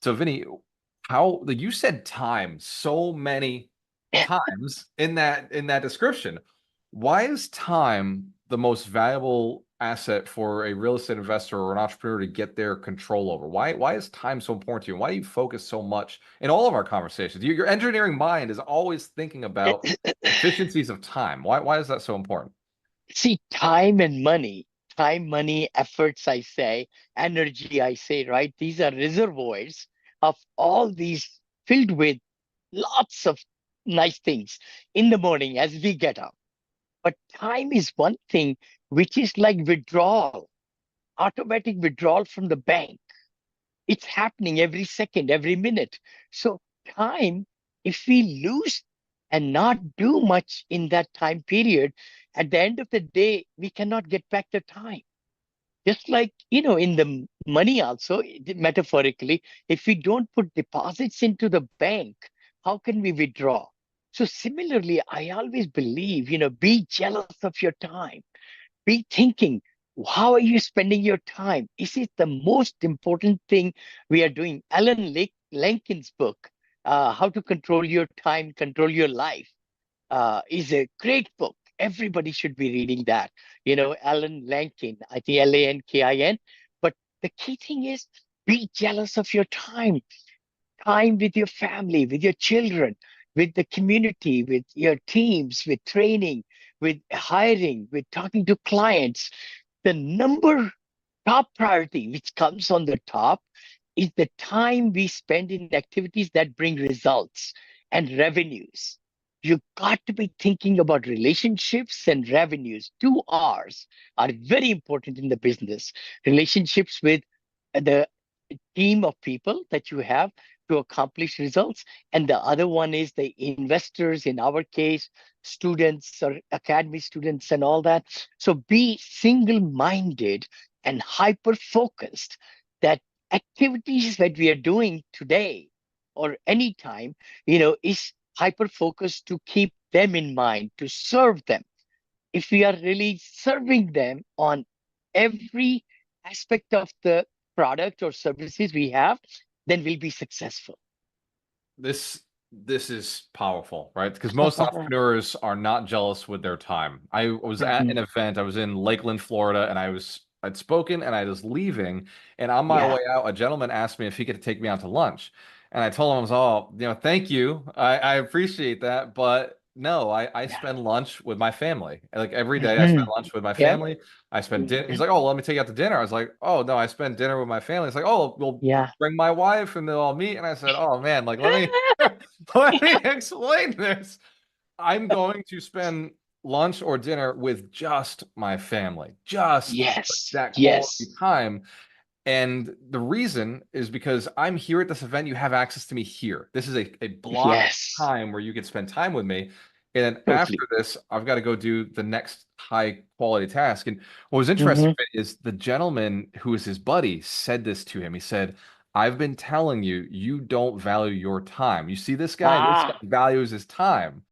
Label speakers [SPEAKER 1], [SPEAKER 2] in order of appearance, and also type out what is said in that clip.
[SPEAKER 1] So Vinny, how like you said time so many times in that description. Why is time the most valuable asset for a real estate investor or an entrepreneur to get their control over? Why is time so important to you? Why do you focus so much in all of our conversations? Your engineering mind is always thinking about efficiencies of time. Why is that so important?
[SPEAKER 2] See, time, money, efforts, I say, energy, I say, right? These are reservoirs of all these filled with lots of nice things in the morning as we get up. But time is one thing which is like withdrawal, automatic withdrawal from the bank. It's happening every second, every minute. So, time, if we lose and not do much in that time period, at the end of the day, we cannot get back the time. Just like, in the money also, metaphorically, if we don't put deposits into the bank, how can we withdraw? So, similarly, I always believe, be jealous of your time, be thinking, how are you spending your time? Is it the most important thing we are doing? Lankin's book, How to Control Your Time, Control Your Life, is a great book. Everybody should be reading that. Alan Lankin, I think Lankin. But the key thing is be jealous of your time with your family, with your children, with the community, with your teams, with training, with hiring, with talking to clients. The top priority, which comes on the top, is the time we spend in activities that bring results and revenues. You got to be thinking about relationships and revenues. Two R's are very important in the business. Relationships with the team of people that you have to accomplish results. And the other one is the investors, in our case, students or academy students and all that. So be single minded and hyper focused that activities that we are doing today or anytime, is hyper focused to keep them in mind, to serve them. If we are really serving them on every aspect of the product or services we have, then we'll be successful.
[SPEAKER 1] This is powerful, right? Because most entrepreneurs are not jealous with their time. I was at an
[SPEAKER 2] Mhm.
[SPEAKER 1] event, I was in Lakeland, Florida, and I'd spoken and I was leaving, and on my
[SPEAKER 2] Yeah,
[SPEAKER 1] way out, a gentleman asked me if he could take me out to lunch. And I told him, I was all, thank you. I appreciate that, but no, I
[SPEAKER 2] yeah.
[SPEAKER 1] spend lunch with my family. Like every day I spend
[SPEAKER 2] Mhm.
[SPEAKER 1] lunch with my
[SPEAKER 2] Yeah,
[SPEAKER 1] family. I spend dinner. He's
[SPEAKER 2] mhm.
[SPEAKER 1] like, oh, well, let me take you out to dinner. I was like, oh no, I spend dinner with my family. It's like, oh, we'll
[SPEAKER 2] Yeah.
[SPEAKER 1] bring my wife and they'll all meet. And I said, oh man, like let me let me explain this. I'm going to spend lunch or dinner with just my family, just
[SPEAKER 2] Yes,
[SPEAKER 1] that quality
[SPEAKER 2] yes.
[SPEAKER 1] time. And the reason is because I'm here at this event. You have access to me here. This is a block
[SPEAKER 2] Yes,
[SPEAKER 1] time where you can spend time with me. And then
[SPEAKER 2] totally.
[SPEAKER 1] after this, I've got to go do the next high quality task. And what was interesting
[SPEAKER 2] Hmm.
[SPEAKER 1] is the gentleman who was his buddy said this to him. He said, I've been telling you, you don't value your time. You see this guy
[SPEAKER 2] Ah,
[SPEAKER 1] values his time.